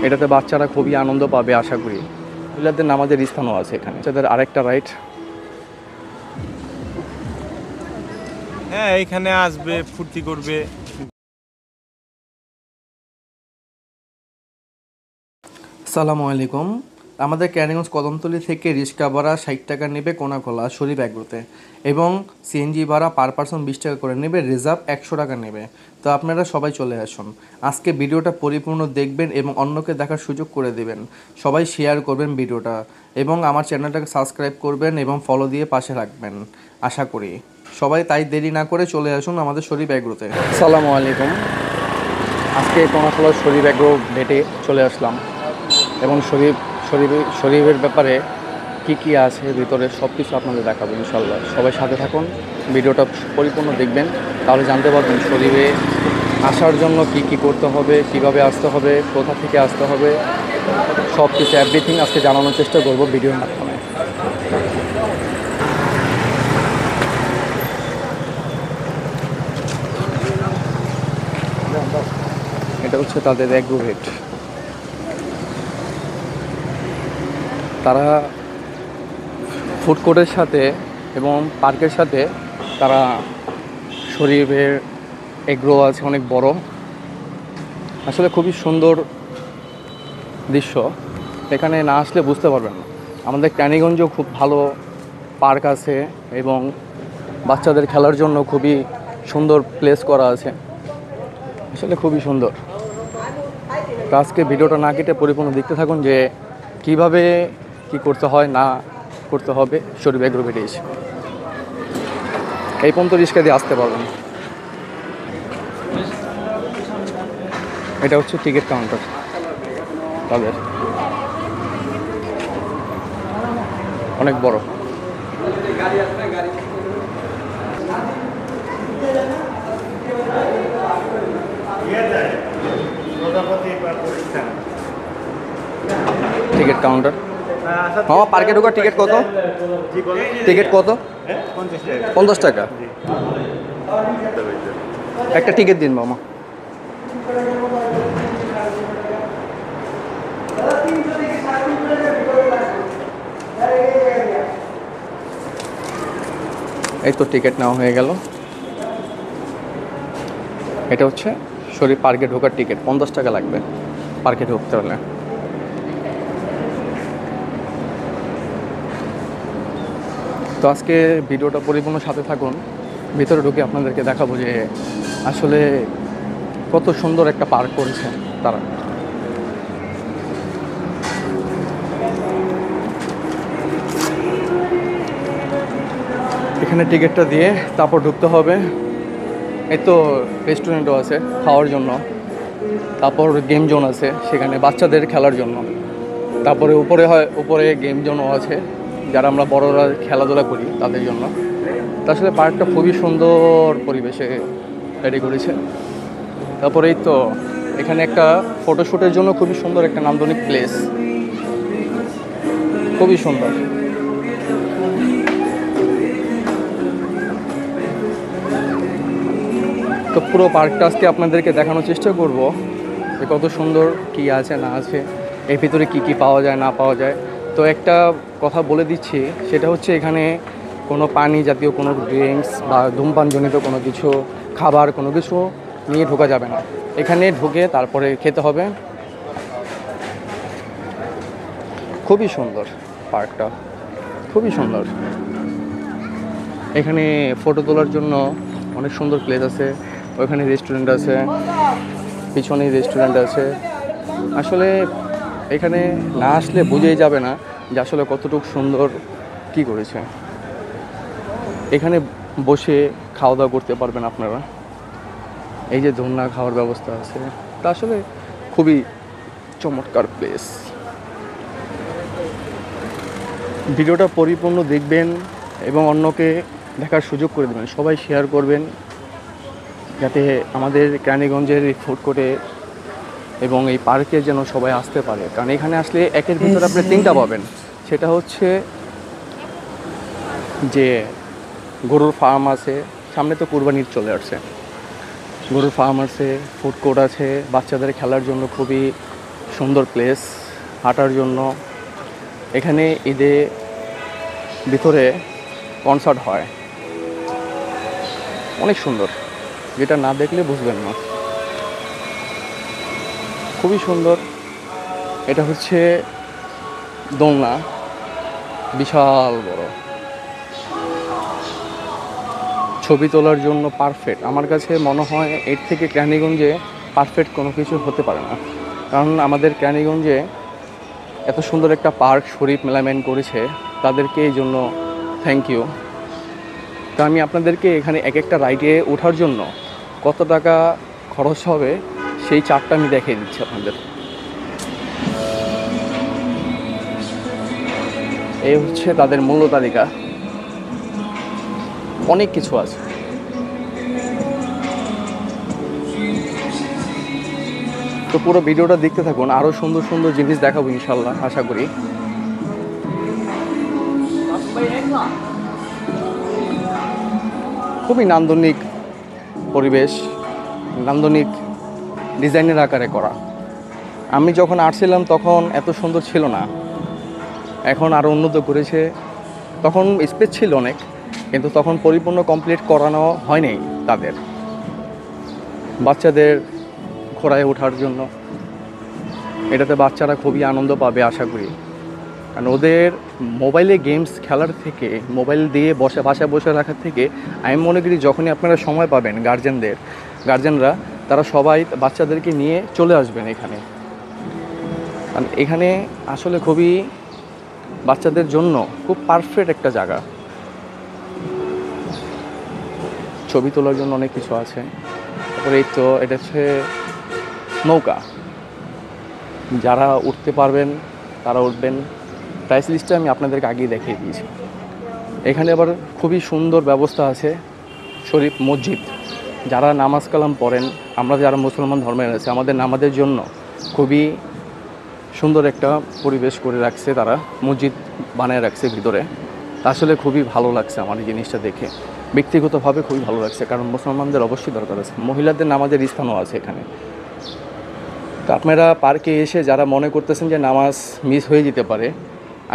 এটাতে বাচ্চারা খুবই আনন্দ পাবে আশা করি। মহিলাদের নামাজের স্থানও আছে এখানে। বাচ্চাদের আরেকটা রাইড। হ্যাঁ, এখানে আসবে, ফুর্তি করবে। আসসালামু আলাইকুম। আমাদের ক্যানিগঞ্জ কদমতলী থেকে রিক্সা ভাড়া 60 টাকা নেবে কোনাকোলা শরীফ অ্যাগ্রোতে, এবং সিএনজি ভাড়া পার পারসন 20 টাকা করে নেবে, রিজার্ভ 100 টাকা নেবে। তো আপনারা সবাই চলে আসুন। আজকে ভিডিওটা পরিপূর্ণ দেখবেন এবং অন্যকে দেখার সুযোগ করে দেবেন। সবাই শেয়ার করবেন ভিডিওটা, এবং আমার চ্যানেলটাকে সাবস্ক্রাইব করবেন এবং ফলো দিয়ে পাশে রাখবেন আশা করি। সবাই তাই দেরি না করে চলে আসুন আমাদের শরীফ অ্যাগ্রোতে। আসসালামু আলাইকুম। আজকে কোনাকোলা শরীফ অ্যাগ্রো ডেটে চলে আসলাম, এবং শরীফের ব্যাপারে কি কি আছে ভিতরে সব কিছু আপনাদের দেখাবো ইনশাল্লাহ। সবাই সাথে থাকুন, ভিডিওটা পরিপূর্ণ দেখবেন, তাহলে জানতে পারবেন শরীফে আসার জন্য কি কি করতে হবে, কিভাবে আসতে হবে, কোথা থেকে আসতে হবে, সব কিছু এভরিথিং আজকে জানানোর চেষ্টা করব ভিডিওর মাধ্যমে। এটা হচ্ছে তাদের অ্যাগ্রো হেড। তারা ফুড কোর্টের সাথে এবং পার্কের সাথে তারা শরীফের এগ্রো আছে অনেক বড়। আসলে খুবই সুন্দর দৃশ্য, এখানে না আসলে বুঝতে পারবেন না। আমাদের ক্যানিগঞ্জেও খুব ভালো পার্ক আছে এবং বাচ্চাদের খেলার জন্য খুবই সুন্দর প্লেস করা আছে, আসলে খুবই সুন্দর। তো আজকে ভিডিওটা না কেটে পরিপূর্ণ দেখতে থাকুন যে কিভাবে কি করতে হয় না করতে হবে শরীফ এগ্রো হেডে এসে। এই পর্যন্ত রিক্সা দিয়ে আসতে পারবেন। এটা হচ্ছে টিকিট কাউন্টার তাদের, অনেক বড়। Ticket counter. মামা পার্কে ঢোকার টিকিট কত? টিকিট কত? 50 টাকা। একটা টিকিট দিন মামা। এই তো টিকিট নেওয়া হয়ে গেল। এটা হচ্ছে শরীফ পার্কে ঢোকার টিকিট, 50 টাকা লাগবে পার্কে ঢুকতে হলে। তো আজকে ভিডিওটা পরিপূর্ণ সাথে থাকুন, ভিতরে ঢুকে আপনাদেরকে দেখাবো যে আসলে কত সুন্দর একটা পার্ক করেছে তারা। এখানে টিকিটটা দিয়ে তারপর ঢুকতে হবে। এই তো রেস্টুরেন্টও আছে খাওয়ার জন্য, তারপর গেম জোন আছে সেখানে বাচ্চাদের খেলার জন্য, তারপরে উপরে গেম জোনও আছে যারা আমরা বড়রা খেলাধুলা করি তাদের জন্য। তা আসলে পার্কটা খুবই সুন্দর পরিবেশে রেডি করেছে। তারপরে এই তো এখানে একটা ফটোশ্যুটের জন্য খুবই সুন্দর একটা নান্দনিক প্লেস, খুবই সুন্দর। তো পুরো পার্কটা আজকে আপনাদেরকে দেখানোর চেষ্টা করব যে কত সুন্দর কি আছে না আছে, এর ভিতরে কি কি পাওয়া যায় না পাওয়া যায়। তো একটা কথা বলে দিচ্ছি, সেটা হচ্ছে এখানে কোনো পানি জাতীয় কোনো ড্রিঙ্কস বা ধূমপানজনিত কোনো কিছু খাবার কোনো কিছু নিয়ে ঢোকা যাবে না। এখানে ঢুকে তারপরে খেতে হবে। খুবই সুন্দর পার্কটা, খুবই সুন্দর। এখানে ফটো তোলার জন্য অনেক সুন্দর প্লেস আছে, ওইখানে রেস্টুরেন্ট আছে, পিছনেই রেস্টুরেন্ট আছে। আসলে এখানে না আসলে বুঝেই যাবে না যে আসলে কতটুকু সুন্দর কি করেছে। এখানে বসে খাওয়া দাওয়া করতে পারবেন আপনারা, এই যে ধন্যা খাওয়ার ব্যবস্থা আছে। তা আসলে খুবই চমৎকার প্লেস। ভিডিওটা পরিপূর্ণ দেখবেন এবং অন্যকে দেখার সুযোগ করে দেবেন, সবাই শেয়ার করবেন যাতে আমাদের ক্যানিগঞ্জের এই ফুড কোর্টে এবং এই পার্কে যেন সবাই আসতে পারে। কারণ এখানে আসলে একের ভিতরে আপনি তিনটা পাবেন। সেটা হচ্ছে যে গরুর ফার্ম আছে, সামনে তো কুরবানির চলে আসছে, গরুর ফার্ম আছে, ফুড কোর্ট আছে, বাচ্চাদের খেলার জন্য খুবই সুন্দর প্লেস হাঁটার জন্য। এখানে ঈদে ভিতরে কনসার্ট হয়, অনেক সুন্দর, যেটা না দেখলে বুঝবেন না। খুবই সুন্দর। এটা হচ্ছে দোলনা, বিশাল বড়, ছবি তোলার জন্য পারফেক্ট। আমার কাছে মনে হয় এর থেকে কেরানীগঞ্জে পারফেক্ট কোনো কিছু হতে পারে না। কারণ আমাদের কেরানীগঞ্জে এত সুন্দর একটা পার্ক শরীফ মেলামেন করেছে, তাদেরকে এই জন্য থ্যাংক ইউ। তো আমি আপনাদেরকে এখানে এক একটা রাইডে ওঠার জন্য কত টাকা খরচ হবে সেই চার্টটা আমি দেখিয়ে দিচ্ছি আপনাদের। এই হচ্ছে তাদের মূল্য তালিকা, অনেক কিছু আছে। তো পুরো ভিডিওটা দেখতে থাকুন, আরও সুন্দর সুন্দর জিনিস দেখাবো ইনশাল্লাহ, আশা করি। খুবই নান্দনিক পরিবেশ, নান্দনিক ডিজাইনের আকারে করা। আমি যখন আসছিলাম তখন এত সুন্দর ছিল না, এখন আরও উন্নত করেছে। তখন স্পেস ছিল অনেক, কিন্তু তখন পরিপূর্ণ কমপ্লিট করানো হয়নি তাদের। বাচ্চাদের ঘোড়ায় ওঠার জন্য এটাতে বাচ্চারা খুবই আনন্দ পাবে আশা করি। কারণ ওদের মোবাইলে গেমস খেলার থেকে, মোবাইল দিয়ে বাসায় বসে রাখার থেকে আমি মনে করি যখনই আপনারা সময় পাবেন গার্জেনরা তারা সবাই বাচ্চাদেরকে নিয়ে চলে আসবেন এখানে। কারণ এখানে আসলে খুবই বাচ্চাদের জন্য খুব পারফেক্ট একটা জায়গা। ছবি তোলার জন্য অনেক কিছু আছে। তারপরে এই তো এটা হচ্ছে নৌকা, যারা উঠতে পারবেন তারা উঠবেন। প্রাইস লিস্টটা আমি আপনাদেরকে আগেই দেখিয়ে দিয়েছি। এখানে আবার খুবই সুন্দর ব্যবস্থা আছে, শরীফ মসজিদ, যারা নামাজ কালাম পড়েন, আমরা যারা মুসলমান ধর্মের আছে, আমাদের নামাজের জন্য খুবই সুন্দর একটা পরিবেশ করে রাখছে তারা, মসজিদ বানিয়ে রাখছে ভিতরে। আসলে খুবই ভালো লাগছে আমার এই জিনিসটা দেখে, ব্যক্তিগতভাবে খুবই ভালো লাগছে। কারণ মুসলমানদের অবশ্যই দরকার আছে, মহিলাদের নামাজের স্থানও আছে এখানে। তো আপনারা পার্কে এসে যারা মনে করতেছেন যে নামাজ মিস হয়ে যেতে পারে,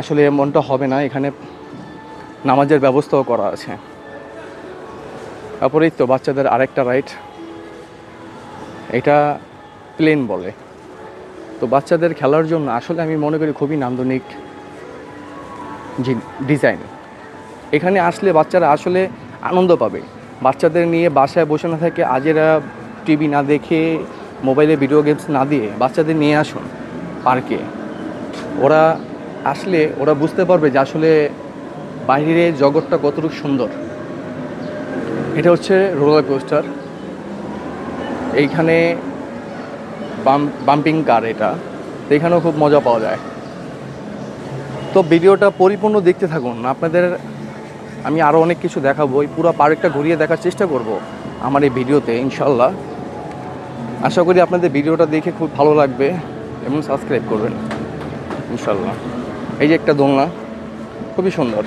আসলে এমনটা হবে না, এখানে নামাজের ব্যবস্থাও করা আছে। তারপরেই তো বাচ্চাদের আরেকটা রাইড, এটা প্লেন বলে। তো বাচ্চাদের খেলার জন্য আসলে আমি মনে করি খুবই নান্দনিক ডিজাইন। এখানে আসলে বাচ্চারা আসলে আনন্দ পাবে। বাচ্চাদের নিয়ে বাসায় বসে না থাকে, আজেরা টিভি না দেখে, মোবাইলে ভিডিও গেমস না দিয়ে বাচ্চাদের নিয়ে আসুন পার্কে। ওরা আসলে ওরা বুঝতে পারবে যে আসলে বাইরের জগৎটা কতটুকু সুন্দর। এটা হচ্ছে রোলার কোস্টার, এইখানে বাম্পিং কার, এটা এখানেও খুব মজা পাওয়া যায়। তো ভিডিওটা পরিপূর্ণ দেখতে থাকুন, আপনাদের আমি আরও অনেক কিছু দেখাবো। এই পুরো পার্কটা ঘুরিয়ে দেখার চেষ্টা করব আমার এই ভিডিওতে ইনশাল্লাহ। আশা করি আপনাদের ভিডিওটা দেখে খুব ভালো লাগবে এবং সাবস্ক্রাইব করবেন ইনশাল্লাহ। এই যে একটা দোলনা, খুবই সুন্দর।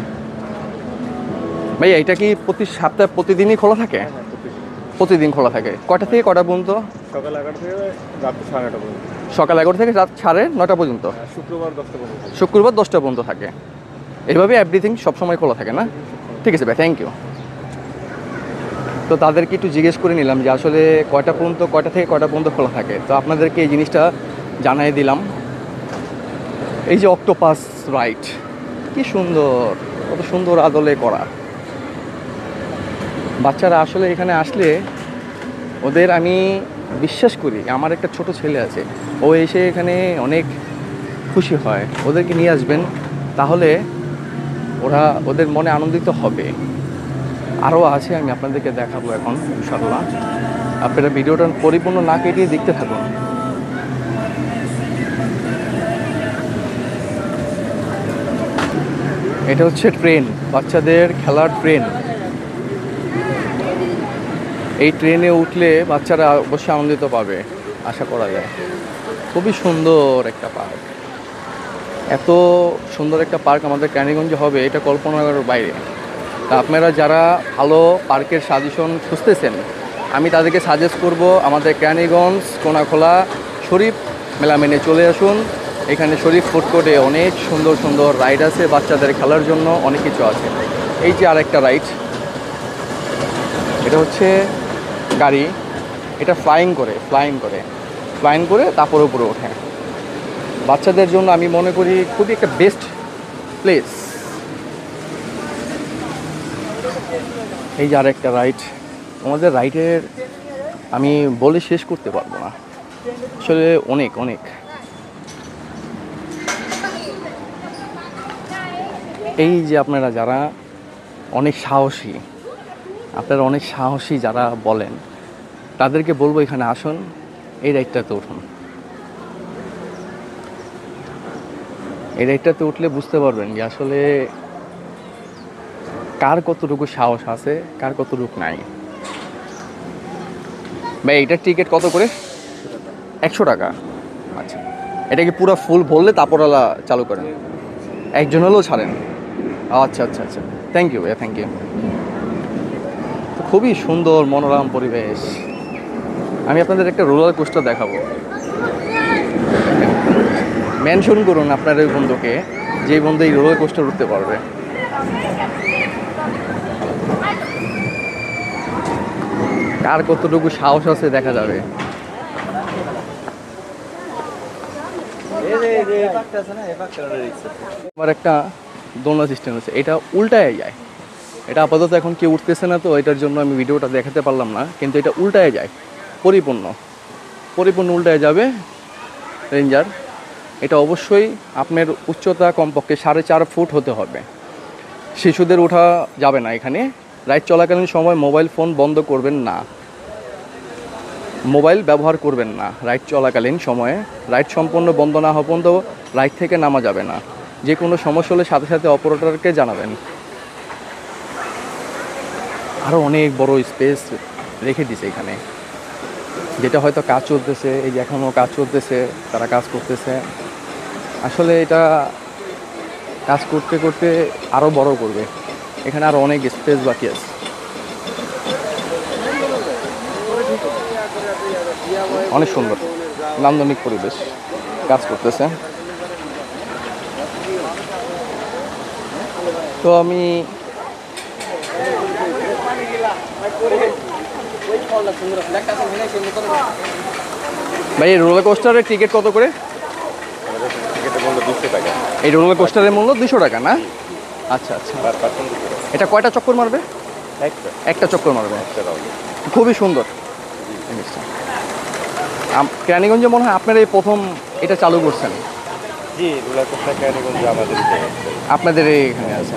ভাই এটা কি প্রতি সপ্তাহে প্রতিদিনই খোলা থাকে? প্রতিদিন খোলা থাকে। কয়টা থেকে কটা পর্যন্ত? সকাল 11টা থেকে রাত 9:30 পর্যন্ত। সকাল 11টা থেকে রাত 9:30 পর্যন্ত। শুক্রবার 10টা পর্যন্ত। শুক্রবার 10টা পর্যন্ত থাকে। এইভাবে এভরিথিং সবসময় খোলা থাকে না? ঠিক আছে ভাই, থ্যাংক ইউ। তো তাদেরকে একটু জিজ্ঞেস করে নিলাম যে আসলে কয়টা থেকে কয়টা পর্যন্ত খোলা থাকে। তো আপনাদেরকে এই জিনিসটা জানাই দিলাম। এই যে অক্টোপাস রাইড, কি সুন্দর, কত সুন্দর আদলে করা। বাচ্চারা আসলে এখানে আসলে ওদের আমি বিশ্বাস করি, আমার একটা ছোট ছেলে আছে, ও এসে এখানে অনেক খুশি হয়। ওদেরকে নিয়ে আসবেন, তাহলে ওদের মনে আনন্দিত হবে। আরও আছে, আমি আপনাদেরকে দেখাবো এখন ইনশাআল্লাহ। আপনারা ভিডিওটা পরিপূর্ণ না কেটে দেখতে থাকুন। এটা হচ্ছে ট্রেন, বাচ্চাদের খেলার ট্রেন। এই ট্রেনে উঠলে বাচ্চারা অবশ্যই আনন্দিত পাবে আশা করা যায়। খুবই সুন্দর একটা পার্ক, এত সুন্দর একটা পার্ক আমাদের কেরানীগঞ্জে হবে এটা কল্পনার বাইরে। তা আপনারা যারা ভালো পার্কের সাজেশন খুঁজতেছেন, আমি তাদেরকে সাজেস্ট করব আমাদের কেরানীগঞ্জ কোনাখোলা শরীফ মেলামেনে চলে আসুন। এখানে শরীফ ফুড কোর্টে অনেক সুন্দর সুন্দর রাইড আছে, বাচ্চাদের খেলার জন্য অনেক কিছু আছে। এই যে আরেকটা রাইড, এটা হচ্ছে গাড়ি, এটা ফ্লাইং করে তারপরে উপরে ওঠে। বাচ্চাদের জন্য আমি মনে করি খুবই একটা বেস্ট প্লেস। এই যে আরেকটা রাইড, আমাদের রাইডের আমি বলে শেষ করতে পারবো না, আসলে অনেক অনেক। এই যে আপনারা যারা অনেক সাহসী যারা বলেন, তাদেরকে বলবো এখানে আসুন, এই রাইডটাতে উঠুন। এই রাইডটাতে উঠলে বুঝতে পারবেন যে আসলে কার কতটুকু সাহস আছে, কার কতটুকু নাই। ভাই এটার টিকিট কত করে? 100 টাকা। আচ্ছা, এটা কি পুরো ফুল ভরলে তারপর চালু করেন? একজন হলেও ছাড়েন? আচ্ছা আচ্ছা আচ্ছা, থ্যাংক ইউ ভাইয়া, থ্যাংক ইউ। খুবই সুন্দর মনোরম পরিবেশ। আমি আপনাদের একটা রোলার কোস্টার দেখাবো। মেনশন করুন আপনার ওই বন্ধুকে, যে বন্ধু এই রোলার কোস্টার উঠতে পারবে। কার কতটুকু সাহস আছে দেখা যাবে। আমার একটা দোলনা সিস্টেম আছে, এটা উল্টায় যায়। এটা আপাতত এখন কেউ উঠতেছে না, তো এটার জন্য আমি ভিডিওটা দেখাতে পারলাম না, কিন্তু এটা উল্টায় যায়, পরিপূর্ণ উল্টায় যাবে রেঞ্জার। এটা অবশ্যই আপনার উচ্চতা কমপক্ষে 4.5 ফুট হতে হবে। শিশুদের ওঠা যাবে না এখানে। রাইড চলাকালীন সময় মোবাইল ফোন বন্ধ করবেন না, মোবাইল ব্যবহার করবেন না রাইড চলাকালীন সময়ে। রাইড সম্পূর্ণ বন্ধ না হওয়া পর্যন্ত রাইড থেকে নামা যাবে না। যে কোনো সমস্যা হলে সাথে সাথে অপারেটরকে জানাবেন। আরও অনেক বড় স্পেস রেখে দিছে এখানে, যেটা হয়তো কাজ চলতেছে। এই যে এখনও কাজ চলতেছে, তারা কাজ করতেছে। আসলে এটা কাজ করতে করতে আরও বড় করবে। এখানে আরও অনেক স্পেস বাকি আছে। অনেক সুন্দর নান্দনিক পরিবেশ, কাজ করতেছে। তো আমি ভাই এই রোলার কোস্টারের টিকিট কত করে? টিকিটের মূল্য 200 টাকা। এই রোলার কোস্টারের মূল্য 200 টাকা না? আচ্ছা আচ্ছা। এটা কয়টা চক্কর মারবে? একটা চক্কর মারবে। খুবই সুন্দর জিনিসটা। কেরানীগঞ্জে মনে হয় আপনারা এই প্রথম এটা চালু করছেন? জি, রোলার কোস্টার কেরানীগঞ্জে আমাদের আপনাদের এখানে আছে।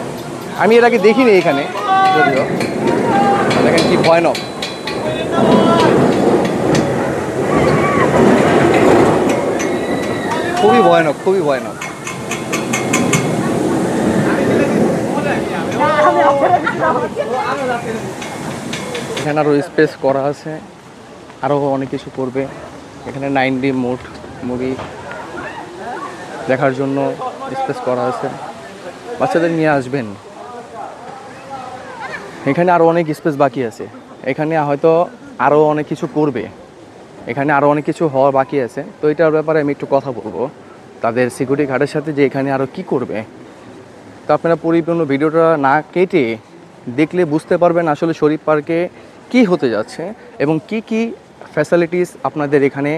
আমি এর আগে দেখিনি এখানে, যদিও দেখেন কি ভয়ানক। খুবই ভয়ানক, খুবই ভয়ানক। এখানে আরও স্পেস করা আছে, আরও অনেক কিছু করবে। এখানে 9D মোড মুভি দেখার জন্য স্পেস করা আছে, বাচ্চাদের নিয়ে আসবেন। এখানে আরও অনেক স্পেস বাকি আছে, এখানে হয়তো আরও অনেক কিছু করবে, এখানে আরও অনেক কিছু হওয়া বাকি আছে। তো এটার ব্যাপারে আমি একটু কথা বলবো তাদের সিকিউরিটি গার্ডের সাথে, যে এখানে আরও কি করবে। তো আপনারা পরিপূর্ণ ভিডিওটা না কেটে দেখলে বুঝতে পারবেন আসলে শরীফ পার্কে কি হতে যাচ্ছে এবং কি কি ফ্যাসিলিটিস আপনাদের এখানে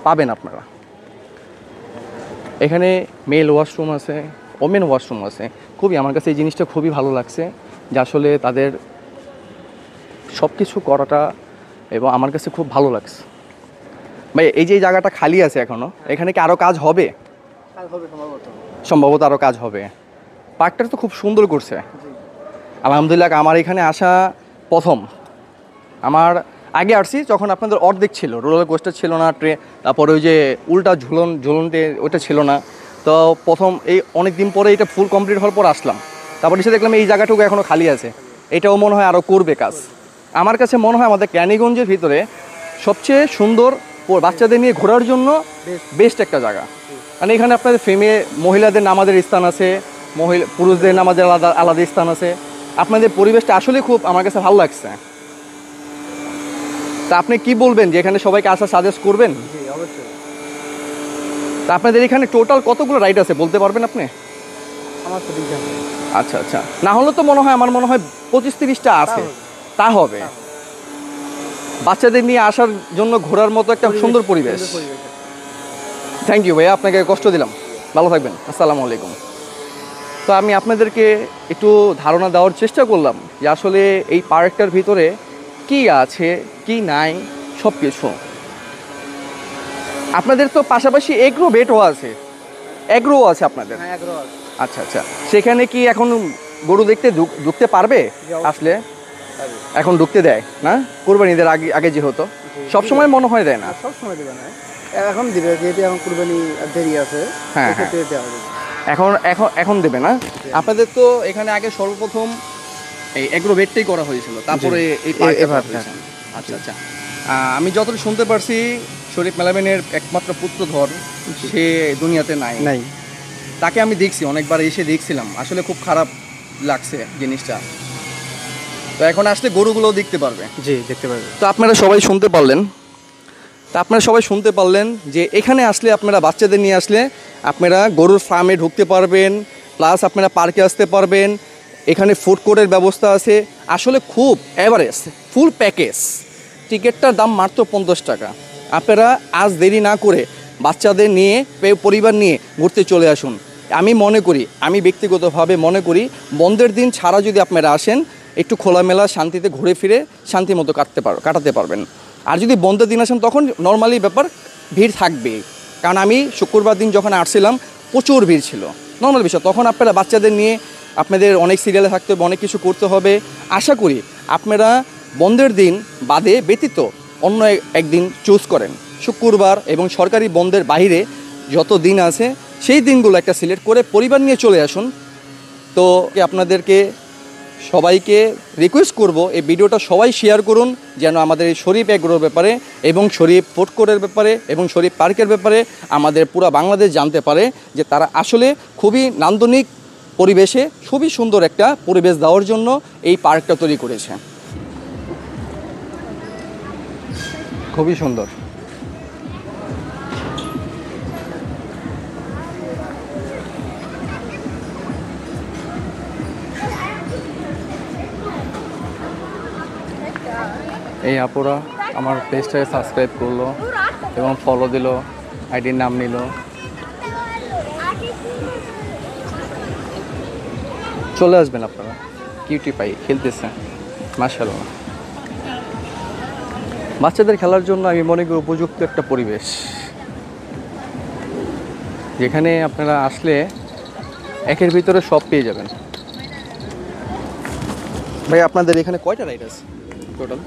পাবেন আপনারা। এখানে মেল ওয়াশরুম আছে, ওমেন ওয়াশরুম আছে। খুবই আমার কাছে এই জিনিসটা খুবই ভালো লাগছে, যে আসলে তাদের সব কিছু করাটা, এবং আমার কাছে খুব ভালো লাগছে। ভাই এই যে জায়গাটা খালি আছে এখনও, এখানে কি আরও কাজ হবে? সম্ভবত আরও কাজ হবে। পার্কটা তো খুব সুন্দর করছে আলহামদুলিল্লাহ। আমার এখানে আসা প্রথম, আমার আগে আসছি যখন আপনাদের অর্ধেক ছিল, রোলার কোস্টার ছিল না, তারপরে ওই যে উল্টা ঝুলনতে ওইটা ছিল না। তো প্রথম এই অনেক দিন পরে এটা ফুল কমপ্লিট হওয়ার পর আসলাম, তারপর এসে দেখলাম এই জায়গাটুকু এখনও খালি আছে। এটাও মনে হয় আরও করবে কাজ। আমার কাছে মনে হয় আমাদের কেরানীগঞ্জের ভিতরে সবচেয়ে সুন্দর বাচ্চাদের নিয়ে ঘোরার জন্য বেস্ট একটা জায়গা। মানে এখানে আপনাদের মহিলাদের নামাজের স্থান আছে, পুরুষদের নামাজের আলাদা আলাদা স্থান আছে। আপনাদের পরিবেশটা আসলে খুব আমার কাছে ভালো লাগছে। তা আপনি কি বলবেন, যে এখানে সবাইকে আসা সাজেস্ট করবেন? তা আপনাদের এখানে টোটাল কতগুলো রাইড আছে বলতে পারবেন আপনি? আমার তো দিকে আচ্ছা আচ্ছা, না হলে তো আমার মনে হয় 25-30টা আছে। তা হবে, বাচ্চাদের নিয়ে আসার জন্য ঘোরার মতো একটা সুন্দর পরিবেশ। থ্যাংক ইউ ভাইয়া, আপনাকে কষ্ট দিলাম, ভালো থাকবেন, আসসালামু আলাইকুম। তো আমি আপনাদেরকে একটু ধারণা দেওয়ার চেষ্টা করলাম যে আসলে এই পার্কটার ভিতরে কি আছে কি নাই সব কিছু। আপনাদের তো পাশাপাশি এগ্রো বেটও আছে, এগ্রো আছে আপনাদের? হ্যাঁ, এগ্রো আছে। আচ্ছা আচ্ছা, সেখানে কি এখন গরু দেখতে ঢুকতে পারবে? আসলে এখন ঢুকতে দেয় না, কোরবানিদের আগে আগে যে হতো সবসময় মনে হয় দেয় না? সব সময় দিবে না, এখন দিবে, যেহেতু এখন কুরবানি দেরি আছে। হ্যাঁ, সেক্ষেত্রে দেওয়া হবে। এখন এখন এখন দেবে না? আপনাদের তো এখানে আগে সর্বপ্রথম এই এগ্রো বেডটাই করা হয়েছিল, তারপরে এই পার্কে করা হয়েছে। আচ্ছা আচ্ছা, আমি যতটুকু শুনতে পারছি শরীফ মেলাবেনের একমাত্র পুত্রধর সে দুনিয়াতে নাই। তাকে আমি দেখছি, অনেকবার এসে দেখছিলাম, আসলে খুব খারাপ লাগছে জিনিসটা। তো এখন আসলে গরুগুলো দেখতে পারবে। জি, দেখতে পারবে। তো আপনারা সবাই শুনতে পারলেন যে এখানে আসলে আপনারা বাচ্চাদের নিয়ে আসলে আপনারা গরুর ফার্মে ঢুকতে পারবেন, প্লাস আপনারা পার্কে আসতে পারবেন। এখানে ফুড কোর্টের ব্যবস্থা আছে, আসলে খুব এভারেজ ফুল প্যাকেজ। টিকিটটার দাম মাত্র 50 টাকা। আপনারা আজ দেরি না করে বাচ্চাদের নিয়ে পরিবার নিয়ে ঘুরতে চলে আসুন। আমি ব্যক্তিগতভাবে মনে করি বন্ধের দিন ছাড়া যদি আপনারা আসেন একটু খোলামেলা শান্তিতে ঘুরে ফিরে শান্তি মতো কাটাতে পারবেন। আর যদি বন্ধের দিন আসেন তখন নর্মালি ব্যাপার ভিড় থাকবে, কারণ আমি শুক্রবার দিন যখন আসছিলাম প্রচুর ভিড় ছিল, নর্মাল বিষয়। তখন আপনারা বাচ্চাদের নিয়ে আপনাদের অনেক সিরিয়ালে থাকতে হবে, অনেক কিছু করতে হবে। আশা করি আপনারা বন্ধের দিন বাদে ব্যতীত অন্য একদিন চুজ করেন। শুক্রবার এবং সরকারি বন্ধের বাইরে যত দিন আছে সেই দিনগুলো একটা সিলেক্ট করে পরিবার নিয়ে চলে আসুন। তো আপনাদেরকে সবাইকে রিকোয়েস্ট করব এই ভিডিওটা সবাই শেয়ার করুন, যেন আমাদের এই শরীফ এগ্রোর ব্যাপারে এবং শরীফ ফুড কোর্টের ব্যাপারে এবং শরীফ পার্কের ব্যাপারে আমাদের পুরো বাংলাদেশ জানতে পারে যে তারা আসলে খুবই নান্দনিক পরিবেশে খুবই সুন্দর একটা পরিবেশ দেওয়ার জন্য এই পার্কটা তৈরি করেছে। খুবই সুন্দর। এই আপুরা আমার পেজটাকে সাবস্ক্রাইব করলো এবং ফলো দিল, আইডির নাম নিল। চলে আসবেন আপনারা, কিউটি পাই খেলতেছে মাশাআল্লাহ। বাচ্চাদের খেলার জন্য আমি মনে করি উপযুক্ত একটা পরিবেশ, যেখানে আপনারা আসলে একের ভিতরে সব পেয়ে যাবেন। ভাই আপনাদের এখানে কয়টা রাইড আছে টোটাল?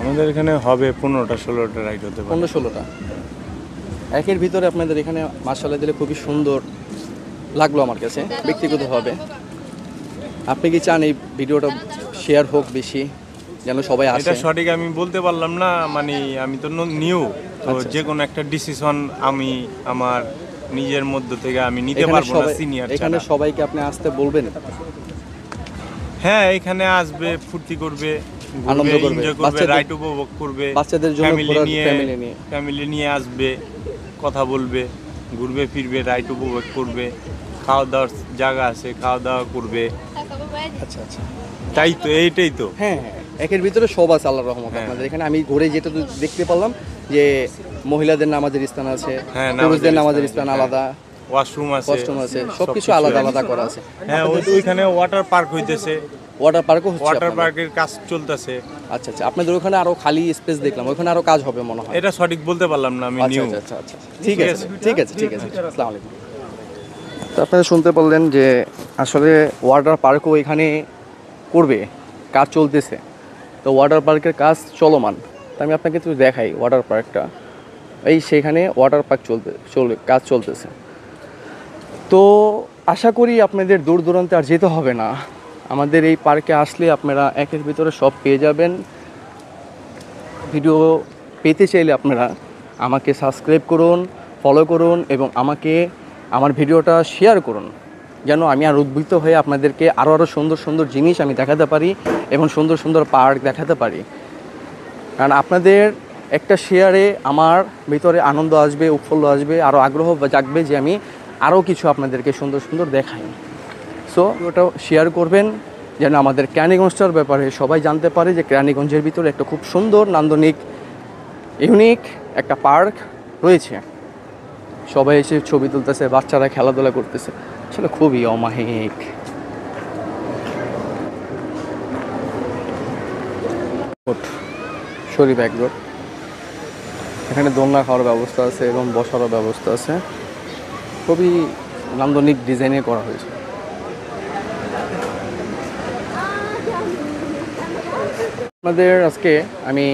আমাদের এখানে হবে 15টা-16টা রাইড হতে পারে। 15-16টা একের ভিতরে আপনাদের এখানে মাশাআল্লাহ দিলে খুবই সুন্দর লাগলো আমার কাছে ব্যক্তিগতভাবে। আপনি কি চান এই ভিডিওটা শেয়ার হোক বেশি, যেন সবাই আসে? এটা সঠিক আমি বলতে পারলাম না, মানে আমি তো নিউ, তো আচ্ছা। যে কোনো একটা ডিসিশন আমি আমার নিজের মধ্য থেকে আমি নিতে পারবো না সিনিয়র এখানে ছাড়া। সবাইকে আপনি আসতে বলবেন? হ্যাঁ, এখানে আসবে, ফুর্তি করবে, আনন্দ করবে, এনজয় করবে, রাইড উপভোগ করবে, বাচ্চাদের জন্য ফ্যামিলি নিয়ে আসবে, কথা বলবে, ঘুরবে ফিরবে, রাইড উপভোগ করবে, খাওয়া দাওয়ার জায়গা আছে, খাওয়া দাওয়া করবে। আচ্ছা আচ্ছা, তাই তো, এইটাই তো। হ্যাঁ হ্যাঁ, একের ভিতরে সব আছে আল্লাহর রহমতে। হ্যাঁ। আপনাদের এখানে আমি ঘুরে যেটা তো দেখতে পারলাম যে মহিলাদের নামাজের স্থান আছে, হ্যাঁ, পুরুষদের নামাজের নামাজের স্থান স্থান, আলাদা, ওয়াশরুম আছে, সবকিছু আলাদা আলাদা করা আছে। হ্যাঁ, ওইখানে ওয়াটার পার্ক হইতেছে, ওয়াটার পার্কও হচ্ছে ওয়াটার আপনাদের? পার্কের কাজ চলতেছে। আচ্ছা আচ্ছা, আপনাদের ওখানে আরো খালি স্পেস দেখলাম, ওখানে আরো কাজ হবে মনে হয়। এটা সঠিক বলতে পারলাম না, আমি আচ্ছা নিউ। আচ্ছা আচ্ছা, ঠিক আছে ঠিক আছে ঠিক আছে, আসসালামু আলাইকুম। তো আপনারা শুনতে পারলেন যে আসলে ওয়াটার পার্কও এখানে করবে, কাজ চলতেছে। তো ওয়াটার পার্কের কাজ চলমান। তো আমি আপনাকে একটু দেখাই ওয়াটার পার্কটা। এই সেখানে ওয়াটার পার্ক কাজ চলতেছে। তো আশা করি আপনাদের দূর দূরান্তে আর যেতে হবে না, আমাদের এই পার্কে আসলে আপনারা একের ভিতরে সব পেয়ে যাবেন। ভিডিও পেতে চাইলে আপনারা আমাকে সাবস্ক্রাইব করুন, ফলো করুন এবং আমার ভিডিওটা শেয়ার করুন, যেন আমি আর উদ্বুদ্ধ হয়ে আপনাদেরকে আরও সুন্দর সুন্দর জিনিস আমি দেখাতে পারি এবং সুন্দর সুন্দর পার্ক দেখাতে পারি। কারণ আপনাদের একটা শেয়ারে আমার ভিতরে আনন্দ আসবে, উৎফুল্ল আসবে, আরও আগ্রহ জাগবে যে আমি আরও কিছু আপনাদেরকে সুন্দর সুন্দর দেখাই। সো ওটাও শেয়ার করবেন যেন আমাদের কেরানীগঞ্জটার ব্যাপারে সবাই জানতে পারে যে কেরানীগঞ্জের ভিতরে একটা খুব সুন্দর নান্দনিক ইউনিক একটা পার্ক রয়েছে। সবাই এসে ছবি তুলতেছে, বাচ্চারা খেলাধুলা করতেছে, আসলে খুবই অমায়িক। শরীফ এগ্রো, এখানে দোলনা খাওয়ার ব্যবস্থা আছে এবং বসারও ব্যবস্থা আছে, খুবই নান্দনিক ডিজাইনে করা হয়েছে। আপনাদের আজকে আমি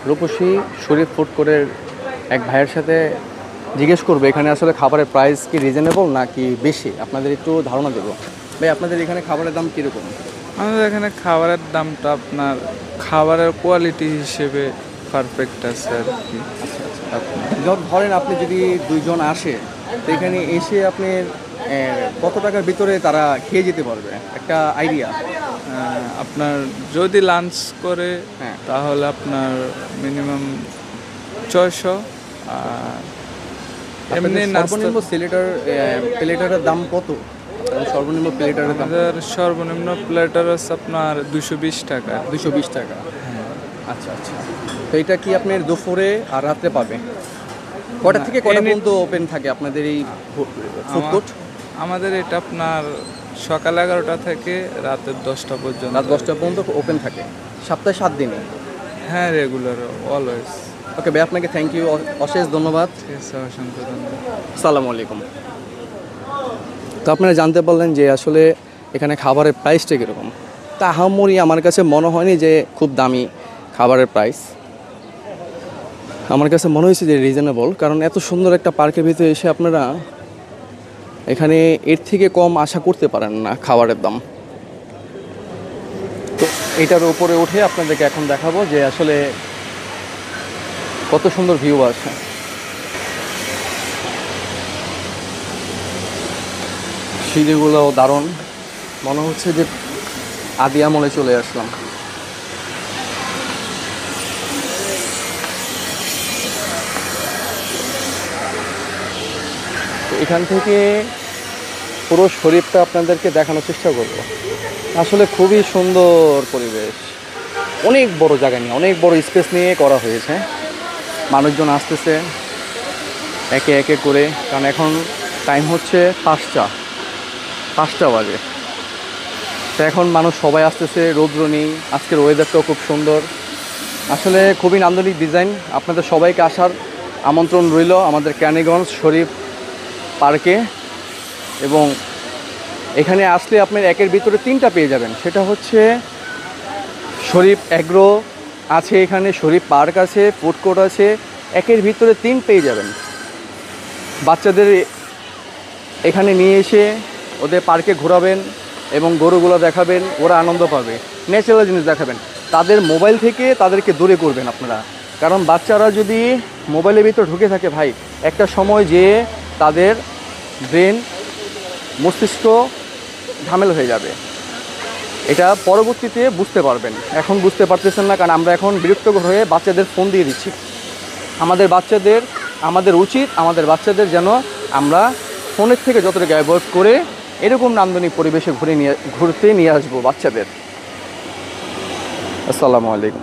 রূপসী শরীফ ফুড কোর্টের এক ভাইয়ের সাথে জিজ্ঞেস করবো এখানে আসলে খাবারের প্রাইস কি রিজনেবল নাকি বেশি, আপনাদের একটু ধারণা দেবো। ভাই আপনাদের এখানে খাবারের দাম কীরকম? আমাদের এখানে খাবারের দামটা আপনার খাবারের কোয়ালিটি হিসেবে পারফেক্ট আছে আর কি। ধরেন আপনি যদি দুইজন আসে তো এখানে এসে আপনি কত টাকার ভিতরে তারা খেয়ে যেতে পারবে একটা আইডিয়া? আপনার যদি লাঞ্চ করে হ্যাঁ। তাহলে আপনার মিনিমাম 600, আর এমনি সর্বনিম্ন প্লেটারের দাম কত? সর্বনিম্ন প্লেটারের দাম আমাদের সর্বনিম্ন প্লেটার আছে আপনার 220 টাকা। 220 টাকা। আচ্ছা আচ্ছা, তো এটা কি আপনার দুপুরে আর রাত্রে পাবে? কটা থেকে কটা পর্যন্ত ওপেন থাকে আপনাদের এই ফুড কোর্ট? আমাদের এটা আপনার সকাল 11টা থেকে রাতের 10টা পর্যন্ত। রাত 10টা পর্যন্ত ওপেন থাকে সপ্তাহে 7 দিনে? হ্যাঁ, রেগুলার, অলওয়েজ। ওকে ভাই, আপনাকে থ্যাংক ইউ, অশেষ ধন্যবাদ। ঠিক আছে, অসংখ্য ধন্যবাদ। আসসালামু আলাইকুম। তো আপনারা জানতে পারলেন যে আসলে এখানে খাবারের প্রাইসটা কীরকম। তা আহামরি আমার কাছে মনে হয়নি যে খুব দামি খাবারের প্রাইস, আমার কাছে মনে হয়েছে যে রিজনেবল, কারণ এত সুন্দর একটা পার্কের ভিতরে এসে আপনারা এখানে এর থেকে কম আশা করতে পারেন না খাবারের দাম। তো এটার উপরে উঠে আপনাদেরকে এখন দেখাবো যে আসলে কত সুন্দর ভিউ আছে। সিঁড়িগুলোও দারুণ, মনে হচ্ছে যে আদি আমলে চলে আসলাম। তো এখান থেকে পুরো শরীফটা আপনাদেরকে দেখানোর চেষ্টা করব। আসলে খুবই সুন্দর পরিবেশ, অনেক বড় জায়গা নিয়ে, অনেক বড় স্পেস নিয়ে করা হয়েছে। মানুষজন আসতেছে একে একে করে, কারণ এখন টাইম হচ্ছে 5টা বাজে। তো এখন মানুষ সবাই আসতেছে, রৌদ্র নেই, আজকের ওয়েদারটাও খুব সুন্দর, আসলে খুবই নান্দনিক ডিজাইন। আপনাদের সবাইকে আসার আমন্ত্রণ রইল আমাদের কেরানীগঞ্জ শরীফ পার্কে। এবং এখানে আসলে আপনার একের ভিতরে 3টা পেয়ে যাবেন, সেটা হচ্ছে শরীফ এগ্রো আছে, এখানে শরীফ পার্ক আছে, ফুড কোর্ট আছে, একের ভিতরে 3 পেয়ে যাবেন। বাচ্চাদের এখানে নিয়ে এসে ওদের পার্কে ঘোরাবেন এবং গরুগুলো দেখাবেন, ওরা আনন্দ পাবে, ন্যাচারাল জিনিস দেখাবেন। তাদের মোবাইল থেকে তাদেরকে দূরে করবেন আপনারা, কারণ বাচ্চারা যদি মোবাইলের ভিতর ঢুকে থাকে ভাই, একটা সময় যেয়ে তাদের ব্রেন মস্তিষ্ক ঝামেলা হয়ে যাবে, এটা পরবর্তীতে বুঝতে পারবেন। এখন বুঝতে পারতেছেন না, কারণ আমরা এখন বিরক্তকর হয়ে বাচ্চাদের ফোন দিয়ে দিচ্ছি। আমাদের উচিত আমাদের বাচ্চাদের যেন আমরা ফোনের থেকে যতটা অ্যাভয়েড করে এরকম নান্দনিক পরিবেশে ঘুরতে নিয়ে আসবো বাচ্চাদের। আসসালামু আলাইকুম।